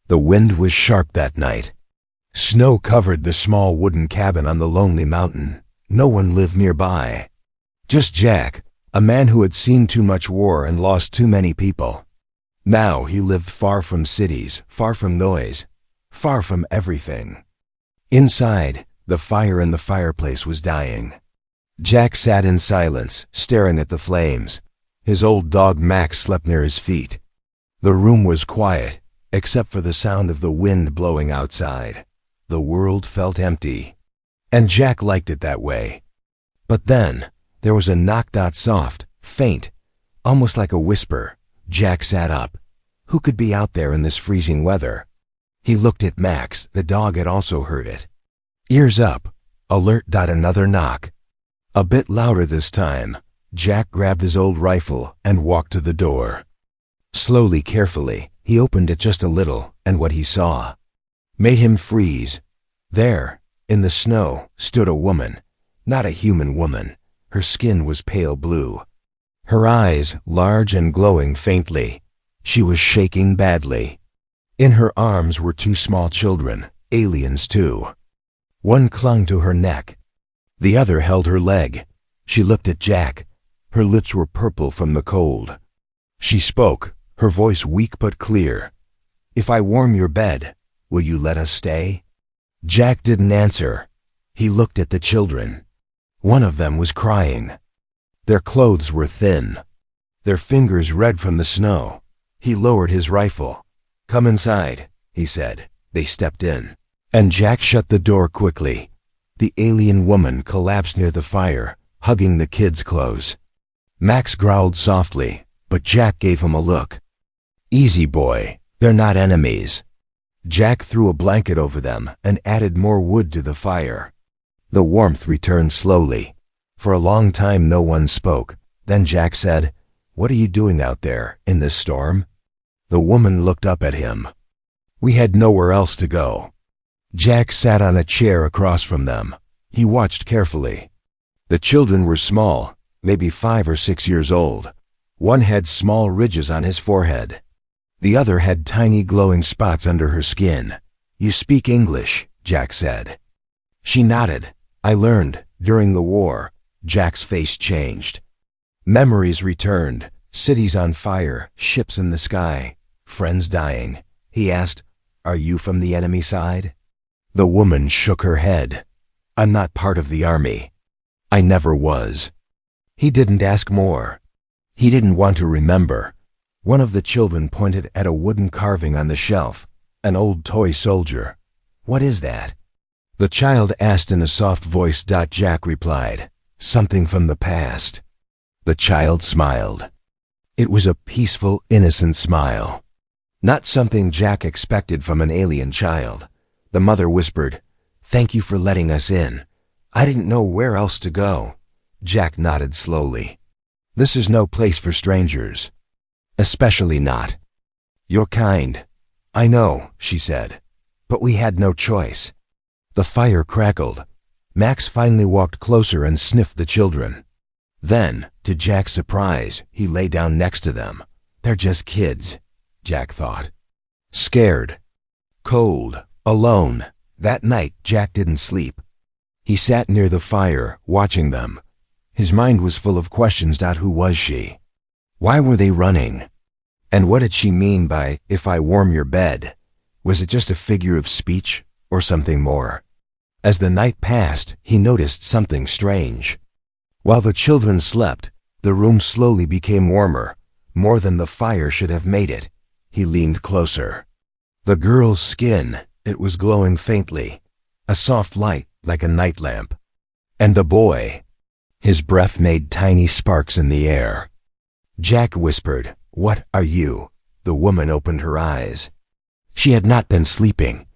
The wind was sharp that night. Snow covered the small wooden cabin on the lonely mountain. No one lived nearby. Just Jack, a man who had seen too much war and lost too many people. Now he lived far from cities, far from noise, far from everything. Inside, the fire in the fireplace was dying. Jack sat in silence, staring at the flames. His old dog Max slept near his feet. The room was quiet, except for the sound of the wind blowing outside. The world felt empty. And Jack liked it that way. But then, there was a knock. Soft, faint, almost like a whisper. Jack sat up. Who could be out there in this freezing weather? He looked at Max. The dog had also heard it. Ears up, alert. Another knock. A bit louder this time. Jack grabbed his old rifle and walked to the door. Slowly, carefully, he opened it just a little, and what he saw made him freeze. There, in the snow, stood a woman. Not a human woman. Her skin was pale blue. Her eyes large and glowing faintly. She was shaking badly. In her arms were two small children, aliens too. One clung to her neck. The other held her leg. She looked at Jack. Her lips were purple from the cold. She spoke, her voice weak but clear. "If I warm your bed, will you let us stay?" Jack didn't answer. He looked at the children. One of them was crying. Their clothes were thin, their fingers red from the snow. He lowered his rifle. "Come inside," he said. They stepped in, and Jack shut the door quickly. The alien woman collapsed near the fire, hugging the kids close. Max growled softly, but Jack gave him a look. "Easy, boy. They're not enemies." Jack threw a blanket over them and added more wood to the fire. The warmth returned slowly. For a long time no one spoke. Then Jack said, "What are you doing out there, in this storm?" The woman looked up at him. "We had nowhere else to go." Jack sat on a chair across from them. He watched carefully. The children were small, maybe 5 or 6 years old. One had small ridges on his forehead. The other had tiny glowing spots under her skin. "You speak English," Jack said. She nodded. "I learned during the war." Jack's face changed. Memories returned. Cities on fire, ships in the sky, friends dying. He asked, "Are you from the enemy side?" The woman shook her head. "I'm not part of the army. I never was." He didn't ask more. He didn't want to remember. One of the children pointed at a wooden carving on the shelf. An old toy soldier. "What is that?" The child asked in a soft voice. Jack replied, "Something from the past." The child smiled. It was a peaceful, innocent smile. Not something Jack expected from an alien child. The mother whispered, "Thank you for letting us in. I didn't know where else to go." Jack nodded slowly. "This is no place for strangers. Especially not." "You're kind." "I know," she said. "But we had no choice." The fire crackled. Max finally walked closer and sniffed the children. Then, to Jack's surprise, he lay down next to them. "They're just kids," Jack thought. Scared. Cold. Alone. That night, Jack didn't sleep. He sat near the fire, watching them. His mind was full of questions. Who was she? Why were they running? And what did she mean by, "If I warm your bed"? Was it just a figure of speech, or something more? As the night passed, he noticed something strange. While the children slept, the room slowly became warmer, more than the fire should have made it. He leaned closer. The girl's skin, it was glowing faintly, a soft light like a night lamp. And the boy, his breath made tiny sparks in the air. Jack whispered, "What are you?" The woman opened her eyes. She had not been sleeping.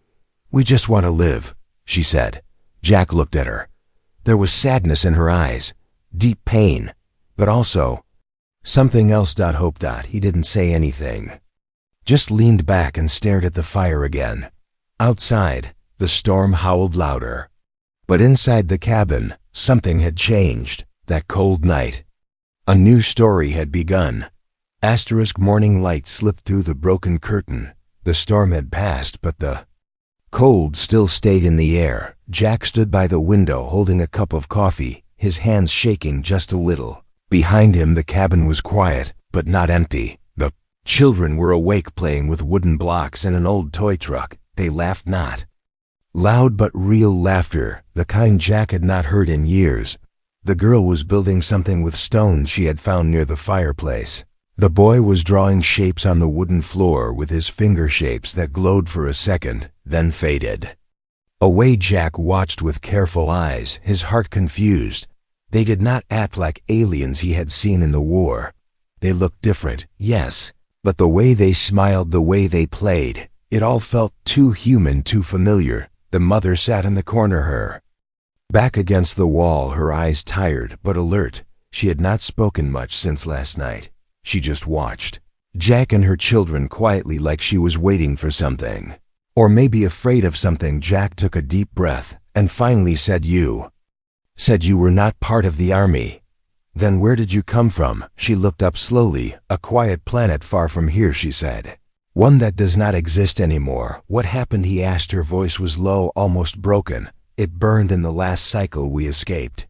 "We just want to live," she said. Jack looked at her. There was sadness in her eyes, deep pain, but also something else. Hope. He didn't say anything. Just leaned back and stared at the fire again. Outside, the storm howled louder. But inside the cabin, something had changed that cold night. A new story had begun. Morning light slipped through the broken curtain. The storm had passed, but the cold still stayed in the air. Jack stood by the window holding a cup of coffee, his hands shaking just a little. Behind him the cabin was quiet, but not empty. The children were awake, playing with wooden blocks and an old toy truck. They laughed, not loud but real laughter, the kind Jack had not heard in years. The girl was building something with stones she had found near the fireplace. The boy was drawing shapes on the wooden floor with his finger shapes that glowed for a second, then faded away. Jack watched with careful eyes, his heart confused. They did not act like aliens he had seen in the war. They looked different, yes, but the way they smiled, the way they played, it all felt too human, too familiar. The mother sat in the corner, her back against the wall, her eyes tired but alert. She had not spoken much since last night. She just watched Jack and her children quietly, like she was waiting for something. Or maybe afraid of something. Jack took a deep breath and finally said, "You said you were not part of the army. Then where did you come from?" She looked up slowly. "A quiet planet far from here," she said. "One that does not exist anymore." "What happened?" he asked. Her voice was low, almost broken. "It burned in the last cycle we escaped."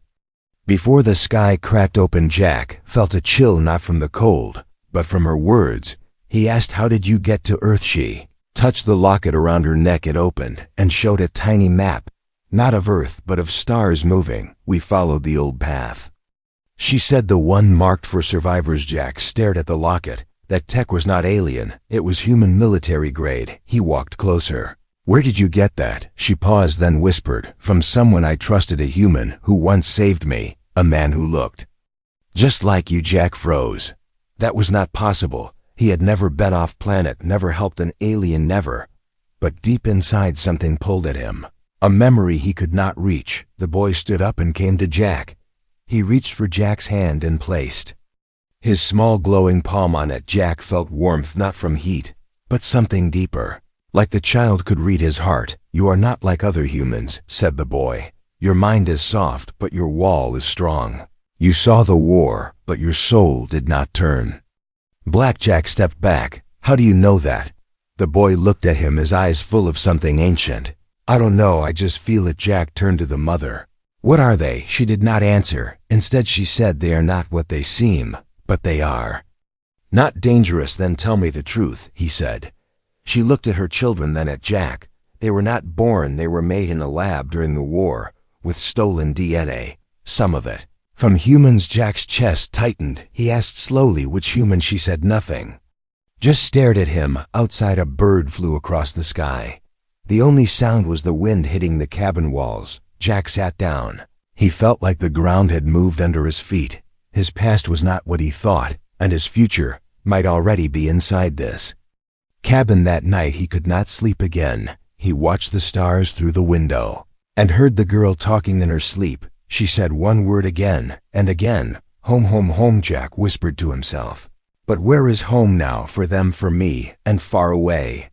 Before the sky cracked open, Jack felt a chill, not from the cold, but from her words. He asked, "How did you get to Earth?" She touched the locket around her neck. It opened and showed a tiny map, not of Earth, but of stars moving. "We followed the old path," she said, "the one marked for survivors." Jack stared at the locket. That tech was not alien, it was human, military grade. He walked closer. "Where did you get that?" She paused, then whispered, "From someone I trusted, a human who once saved me, a man who looked just like you." Jack froze. That was not possible. He had never been off planet, never helped an alien, never. But deep inside something pulled at him, a memory he could not reach. The boy stood up and came to Jack. He reached for Jack's hand and placed his small glowing palm on it. Jack felt warmth, not from heat, but something deeper. Like the child could read his heart. "You are not like other humans," said the boy. "Your mind is soft, but your wall is strong. You saw the war, but your soul did not turn black." Jack stepped back. "How do you know that?" The boy looked at him, his eyes full of something ancient. "I don't know, I just feel it." Jack turned to the mother. "What are they?" She did not answer. Instead she said, "They are not what they seem, but they are not dangerous." "Then tell me the truth," he said. She looked at her children, then at Jack. They were not born, they were made in a lab during the war, with stolen DNA, some of it from humans. Jack's chest tightened. He asked slowly, "Which human?" She said nothing, just stared at him. Outside, a bird flew across the sky. The only sound was the wind hitting the cabin walls. Jack sat down. He felt like the ground had moved under his feet. His past was not what he thought, and his future might already be inside this cabin. That night he could not sleep again. He watched the stars through the window and heard the girl talking in her sleep. She said one word again and again, "Home, home, home." Jack whispered to himself. But where is home now, for them, for me, and far away?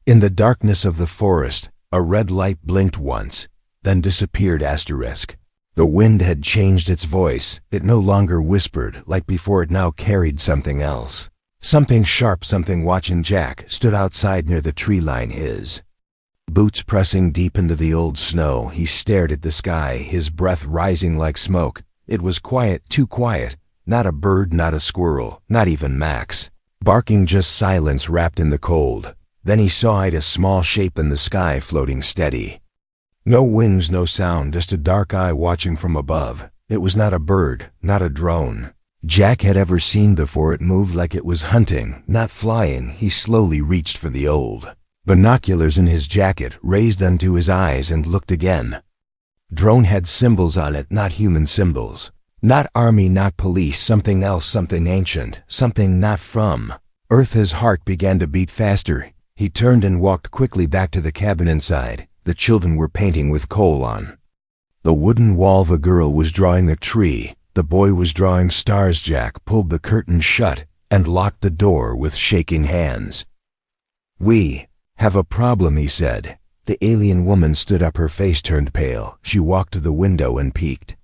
In the darkness of the forest, a red light blinked once, then disappeared. The wind had changed its voice. It no longer whispered like before. It now carried something else. Something sharp, something watching. Jack stood outside near the tree line, his boots pressing deep into the old snow. He stared at the sky, his breath rising like smoke. It was quiet, too quiet. Not a bird, not a squirrel, not even Max barking, just silence wrapped in the cold. Then he saw it, a small shape in the sky, floating steady. No wings, no sound, just a dark eye watching from above. It was not a bird, not a drone Jack had ever seen before. It moved like it was hunting, not flying. He slowly reached for the old binoculars in his jacket, raised them to his eyes, and looked again. Drone had symbols on it, not human symbols. Not army, not police, something else, something ancient, something not from Earth. His heart began to beat faster. He turned and walked quickly back to the cabin inside. The children were painting with coal on the wooden wall. The girl was drawing a tree. The boy was drawing stars. Jack pulled the curtain shut and locked the door with shaking hands. "We have a problem," he said. The alien woman stood up, her face turned pale. She walked to the window and peeked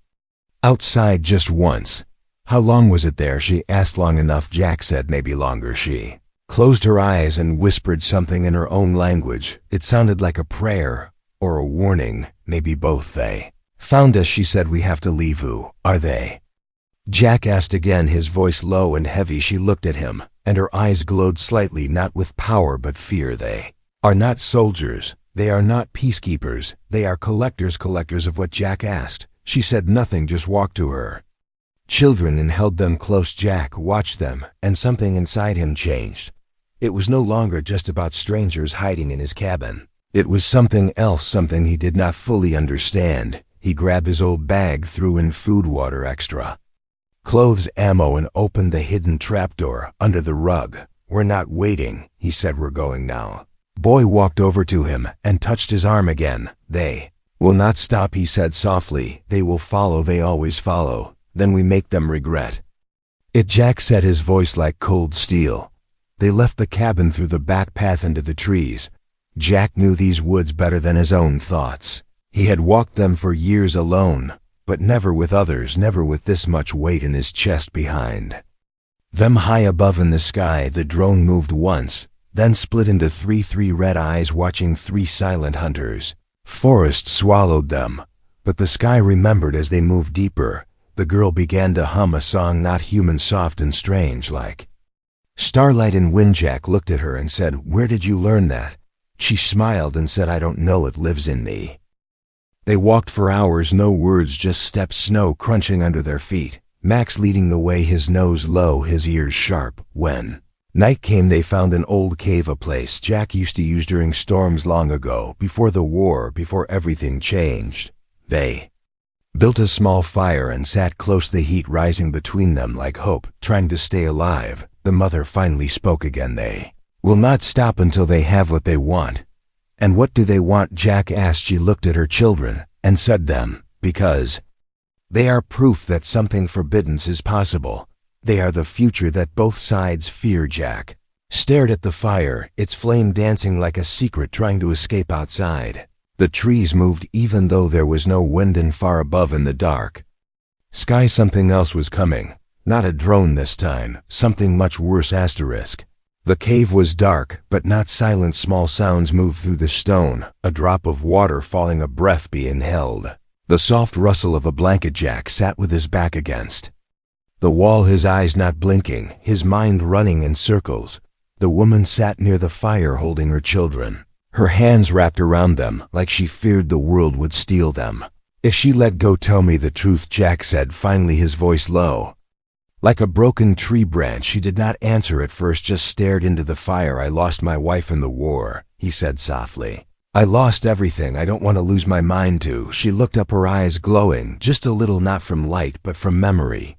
outside just once. "How long was it there?" she asked. "Long enough," Jack said. "Maybe longer." She closed her eyes and whispered something in her own language. It sounded like a prayer or a warning, maybe both. They found us, she said. We have to leave. Who are they? Jack asked again, his voice low and heavy. She looked at him, and her eyes glowed slightly, not with power but fear. They are not soldiers. They are not peacekeepers. They are collectors. Collectors of what? Jack asked. She said nothing, just walked to her children and held them close. Jack watched them, and something inside him changed. It was no longer just about strangers hiding in his cabin. It was something else, something he did not fully understand. He grabbed his old bag, threw in food, water, extra clothes, ammo, and opened the hidden trapdoor under the rug. We're not waiting, he said. We're going now. Boy walked over to him and touched his arm again. They will not stop, he said softly. They will follow. They always follow. Then we make them regret it. Jack said, his voice like cold steel. They left the cabin through the back path into the trees. Jack knew these woods better than his own thoughts. He had walked them for years alone, but never with others, never with this much weight in his chest behind them. High above in the sky, the drone moved once, then split into three red eyes watching three silent hunters. Forest swallowed them, but the sky remembered as they moved deeper. The girl began to hum a song, not human, soft and strange, like starlight and wind. Jack looked at her and said, where did you learn that? She smiled and said, I don't know, it lives in me. They walked for hours, no words, just steps, snow crunching under their feet. Max leading the way, his nose low, his ears sharp. When night came, they found an old cave, a place Jack used to use during storms long ago, before the war, before everything changed. They built a small fire and sat close, the heat rising between them like hope, trying to stay alive. The mother finally spoke again. They will not stop until they have what they want. And what do they want? Jack asked. She looked at her children and said them, because they are proof that something forbidden is possible. They are the future that both sides fear. Jack stared at the fire, its flame dancing like a secret trying to escape outside. The trees moved even though there was no wind, and far above in the dark sky something else was coming. Not a drone this time, something much worse. Asterisk. The cave was dark, but not silent. Small sounds moved through the stone, a drop of water falling, a breath being held, the soft rustle of a blanket. Jack sat with his back against the wall, his eyes not blinking, his mind running in circles. The woman sat near the fire holding her children, her hands wrapped around them like she feared the world would steal them. If she let go, tell me the truth, Jack said finally, his voice low, like a broken tree branch. She did not answer at first, just stared into the fire. I lost my wife in the war, he said softly. I lost everything. I don't want to lose my mind too. She looked up, her eyes glowing, just a little, not from light but from memory.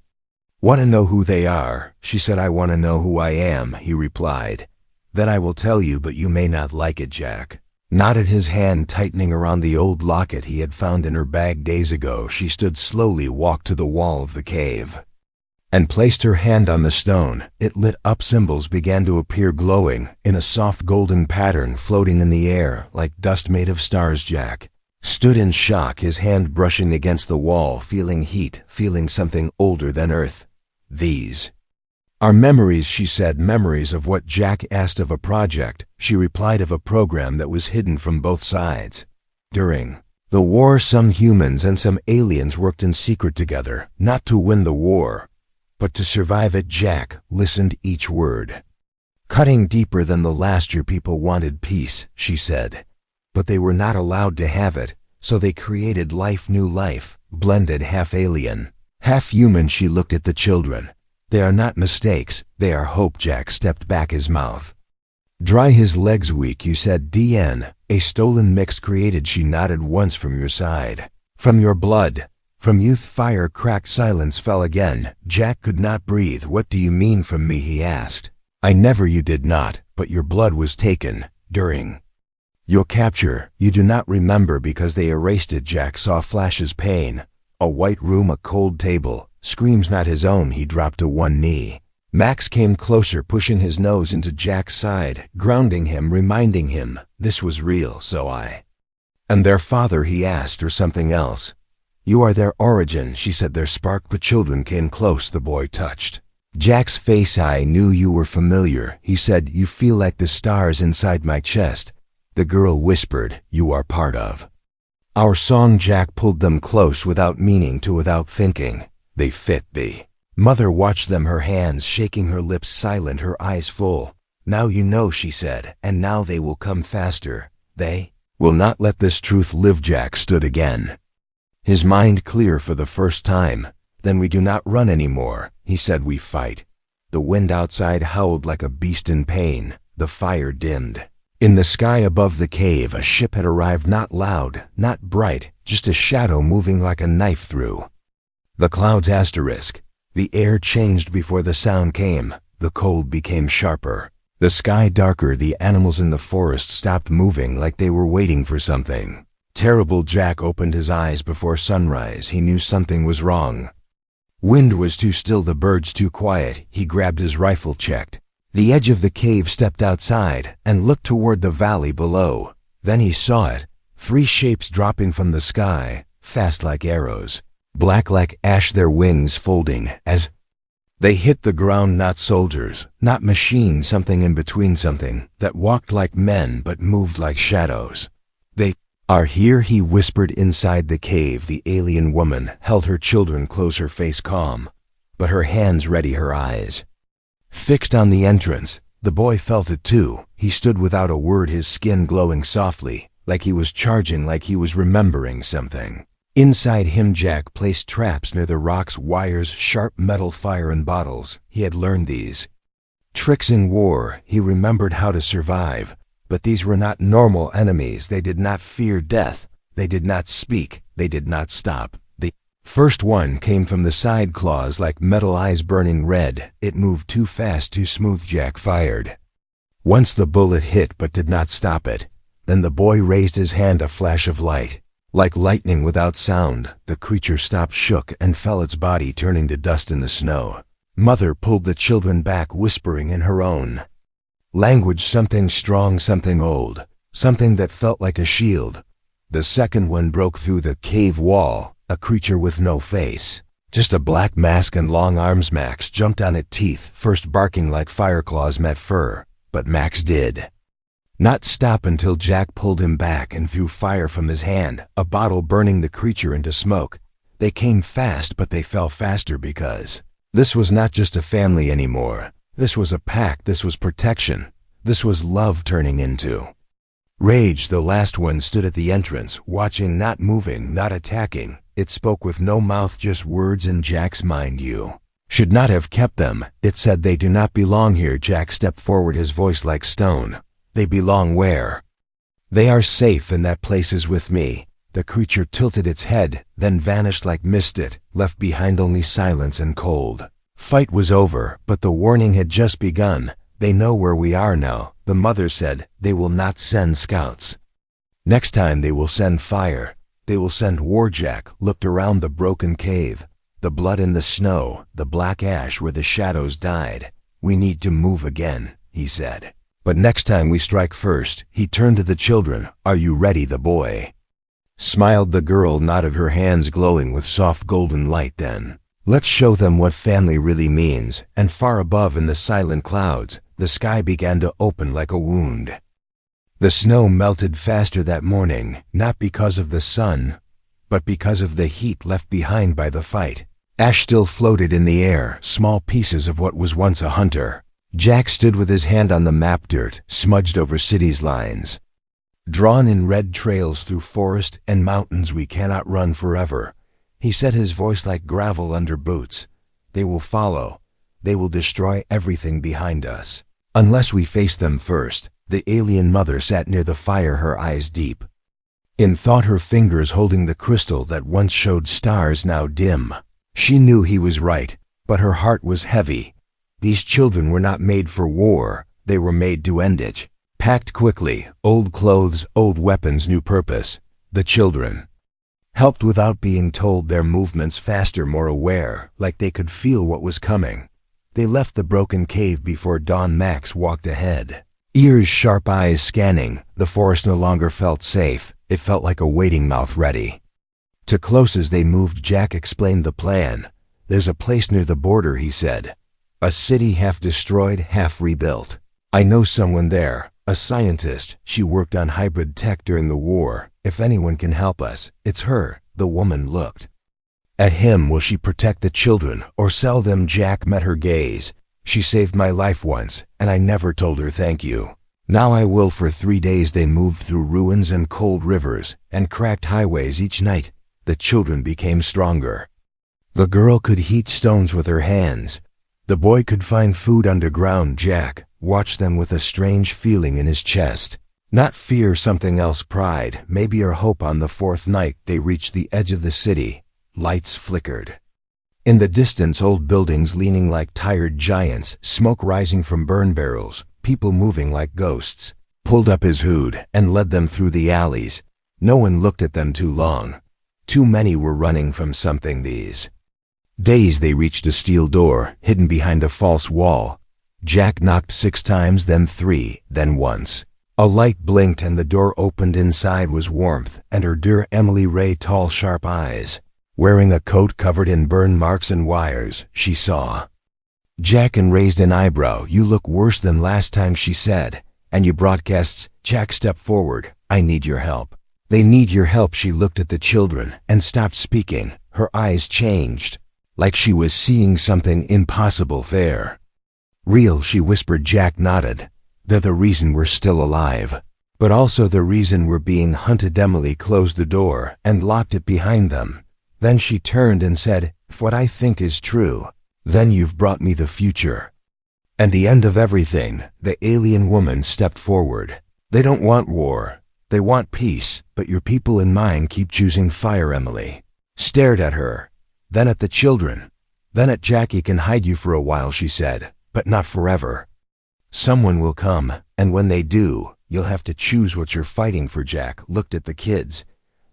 Want to know who they are? She said. I want to know who I am, he replied. Then I will tell you, but you may not like it. Jack nodded, his hand tightening around the old locket he had found in her bag days ago. She stood slowly, walked to the wall of the cave, and placed her hand on the stone. It lit up. Symbols began to appear, glowing in a soft golden pattern, floating in the air like dust made of stars. Jack stood in shock, his hand brushing against the wall, feeling heat, feeling something older than earth. These are memories, she said. Memories of what? Jack asked. Of a project, she replied. Of a program that was hidden from both sides. During the war, some humans and some aliens worked in secret together, not to win the war, but to survive it. Jack listened, each word cutting deeper than the last. Your people wanted peace, she said, but they were not allowed to have it, so they created life, new life, blended, half alien, half human. She looked at the children. They are not mistakes, they are hope. Jack stepped back, his mouth dry, his legs weak. You said DN, a stolen mix created. She nodded. Once from your side, from your blood, from youth. Fire cracked, silence fell again. Jack could not breathe. What do you mean from me? He asked. I never. You did not, but your blood was taken during your capture. You do not remember because they erased it. Jack saw flashes, pain, a white room, a cold table, screams not his own. He dropped to one knee. Max came closer, pushing his nose into Jack's side, grounding him, reminding him this was real. So I and their father, he asked, or something else? You are their origin, she said. Their spark. The children came close. The boy touched Jack's face, I knew you were familiar. He said, you feel like the stars inside my chest. The girl whispered, you are part of our song. Jack pulled them close without meaning to, without thinking. They fit. The mother watched them, her hands shaking, her lips silent, her eyes full. Now you know, she said, and now they will come faster. They will not let this truth live. Jack stood again, his mind clear for the first time. Then we do not run anymore, he said, we fight. The wind outside howled like a beast in pain. The fire dimmed. In the sky above the cave, a ship had arrived, not loud, not bright, just a shadow moving like a knife through the clouds. Asterisk. The air changed before the sound came. The cold became sharper. The sky darker. The animals in the forest stopped moving, like they were waiting for something terrible. Jack opened his eyes before sunrise. He knew something was wrong. Wind was too still, the birds too quiet. He grabbed his rifle, checked the edge of the cave, stepped outside, and looked toward the valley below. Then he saw it. 3 shapes dropping from the sky, fast like arrows, black like ash, their wings folding as they hit the ground. Not soldiers, not machines, something in between, something that walked like men but moved like shadows. They are here, he whispered. Inside the cave, the alien woman held her children close, her face calm, but her hands ready, her eyes fixed on the entrance. The boy felt it too. He stood without a word, his skin glowing softly, like he was charging, like he was remembering something. Inside him, Jack placed traps near the rocks, wires, sharp metal, fire, and bottles. He had learned these tricks in war. He remembered how to survive. But these were not normal enemies. They did not fear death. They did not speak. They did not stop. The first one came from the side, claws like metal, eyes burning red. It moved too fast, too smooth. Jack fired. Once the bullet hit but did not stop it. Then the boy raised his hand, a flash of light. Like lightning without sound, the creature stopped, shook, and fell, its body turning to dust in the snow. Mother pulled the children back, whispering in her own language, something strong, something old, something that felt like a shield. The second one broke through the cave wall, a creature with no face, just a black mask and long arms. Max jumped on it, teeth first barking like fire claws met fur, but Max did not stop until Jack pulled him back and threw fire from his hand, a bottle burning the creature into smoke. They came fast, but they fell faster because this was not just a family anymore. This was a pack. This was protection. This was love turning into rage. The last one stood at the entrance, watching, not moving, not attacking. It spoke with no mouth, just words in Jack's mind. You should not have kept them. It said, they do not belong here. Jack stepped forward, his voice like stone. They belong where? They are safe, and that place is with me. The creature tilted its head, then vanished like mist. It left behind only silence and cold. Fight was over, but the warning had just begun. They know where we are now. The mother said, they will not send scouts. Next time they will send fire. They will send war. Jack looked around the broken cave, the blood in the snow, the black ash where the shadows died. We need to move again, he said. But next time we strike first. He turned to the children. Are you ready? The boy smiled. The girl nodded, her hands glowing with soft golden light. Then let's show them what family really means. And far above, in the silent clouds, the sky began to open like a wound. The snow melted faster that morning, not because of the sun, but because of the heat left behind by the fight. Ash still floated in the air, small pieces of what was once a hunter. Jack stood with his hand on the map, dirt smudged over cities, lines drawn in red trails through forest and mountains. We cannot run forever, he said, his voice like gravel under boots. They will follow. They will destroy everything behind us, unless we face them first. The alien mother sat near the fire, her eyes deep in thought, her fingers holding the crystal that once showed stars, now dim. She knew he was right, but her heart was heavy. These children were not made for war. They were made to end it. Packed quickly, old clothes, old weapons, new purpose. The children helped without being told, their movements faster, more aware, like they could feel what was coming. They left the broken cave before dawn. Max walked ahead, ears sharp, eyes scanning. The forest no longer felt safe. It felt like a waiting mouth ready to close. As they moved, Jack explained the plan. There's a place near the border, he said. A city half destroyed, half rebuilt. I know someone there, a scientist. She worked on hybrid tech during the war. If anyone can help us, it's her." The woman looked at him. Will she protect the children or sell them? Jack met her gaze. "She saved my life once, and I never told her thank you. Now I will." For 3 days they moved through ruins and cold rivers and cracked highways. Each night, the children became stronger. The girl could heat stones with her hands. The boy could find food underground. Jack watched them with a strange feeling in his chest. Not fear, something else, pride, maybe, or hope. On the 4th night, they reached the edge of the city. Lights flickered. In the distance, old buildings leaning like tired giants, smoke rising from burn barrels, people moving like ghosts. Pulled up his hood and led them through the alleys. No one looked at them too long. Too many were running from something these days. They reached a steel door, hidden behind a false wall. Jack knocked 6 times, then 3, then once. A light blinked and the door opened. Inside was warmth and her dear Emily Ray, tall, sharp eyes. Wearing a coat covered in burn marks and wires, she saw Jack and raised an eyebrow. "You look worse than last time," she said. "And you brought guests." Jack stepped forward. "I need your help." "They need your help." She looked at the children and stopped speaking. Her eyes changed, like she was seeing something impossible there. "Real," she whispered. Jack nodded. "They're the reason we're still alive, but also the reason we're being hunted." Emily closed the door and locked it behind them. Then she turned and said, "If what I think is true, then you've brought me the future and the end of everything." The alien woman stepped forward. "They don't want war. They want peace, but your people and mine keep choosing fire." Emily stared at her, then at the children, then at Jack. "He can hide you for a while," she said, "but not forever. Someone will come, and when they do, you'll have to choose what you're fighting for." Jack looked at the kids,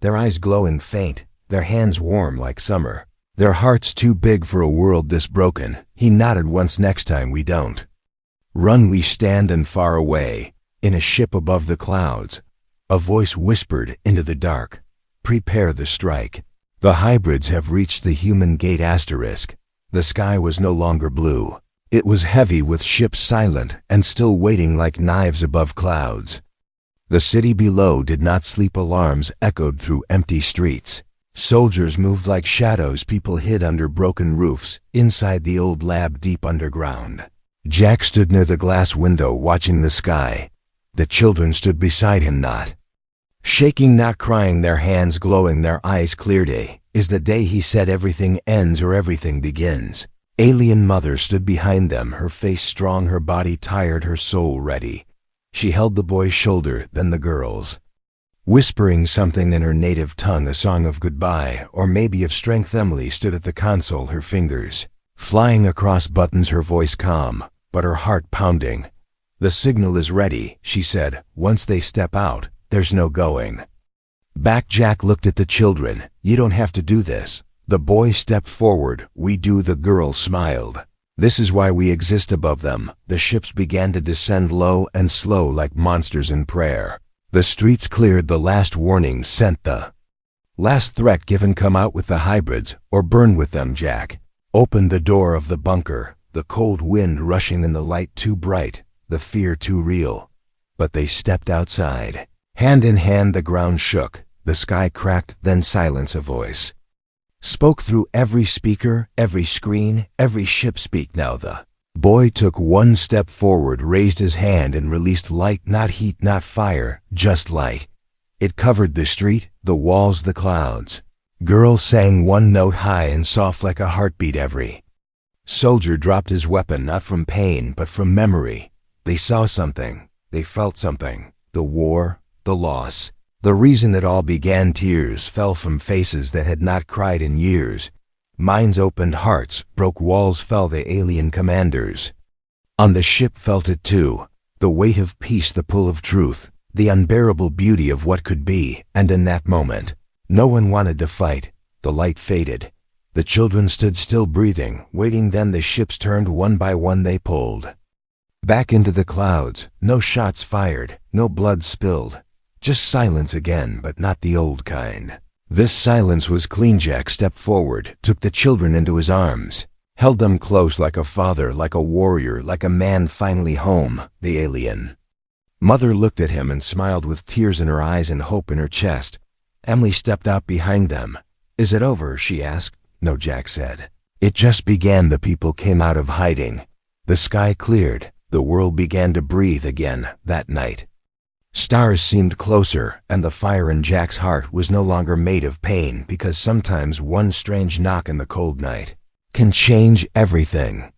their eyes glowing faint, their hands warm like summer, their hearts too big for a world this broken. He nodded once. "Next time we don't run, we stand." And far away, in a ship above the clouds, a voice whispered into the dark, "Prepare the strike. The hybrids have reached the human gate." The sky was no longer blue. It was heavy, with ships silent and still waiting like knives above clouds. The city below did not sleep. Alarms echoed through empty streets. Soldiers moved like shadows. People hid under broken roofs, inside the old lab deep underground. Jack stood near the glass window watching the sky. The children stood beside him, not shaking, not crying, their hands glowing, their eyes clear. "Day is the day," he said. "Everything ends or everything begins." Alien mother stood behind them, her face strong, her body tired, her soul ready. She held the boy's shoulder, then the girl's, whispering something in her native tongue, a song of goodbye, or maybe of strength. Emily stood at the console, her fingers flying across buttons, her voice calm, but her heart pounding. "The signal is ready," she said. "Once they step out, there's no going back." Jack looked at the children. "You don't have to do this." The boy stepped forward. "We do." The girl smiled. "This is why we exist." Above them, the ships began to descend, low and slow, like monsters in prayer. The streets cleared. The last warning sent, the last threat given. "Come out with the hybrids, or burn with them." Jack opened the door of the bunker, the cold wind rushing in, the light too bright, the fear too real. But they stepped outside. Hand in hand, the ground shook, the sky cracked, then silence. A voice spoke through every speaker, every screen, every ship. "Speak now." The boy took one step forward, raised his hand, and released light, not heat, not fire, just light. It covered the street, the walls, the clouds. Girl sang one note, high and soft like a heartbeat. Every soldier dropped his weapon, not from pain, but from memory. They saw something. They felt something. The war, the loss. The reason it all began. Tears fell from faces that had not cried in years. Minds opened, hearts broke, walls fell. The alien commanders on the ship felt it too. The weight of peace, the pull of truth, the unbearable beauty of what could be. And in that moment, no one wanted to fight. The light faded. The children stood still, breathing, waiting. Then the ships turned. One by one they pulled back into the clouds. No shots fired, no blood spilled. Just silence again, but not the old kind. This silence was clean. Jack stepped forward, took the children into his arms, held them close like a father, like a warrior, like a man finally home, the alien. Mother looked at him and smiled with tears in her eyes and hope in her chest. Emily stepped out behind them. "Is it over?" she asked. "No," Jack said. "It just began." The people came out of hiding. The sky cleared. The world began to breathe again that night. Stars seemed closer, and the fire in Jack's heart was no longer made of pain, because sometimes one strange knock in the cold night can change everything.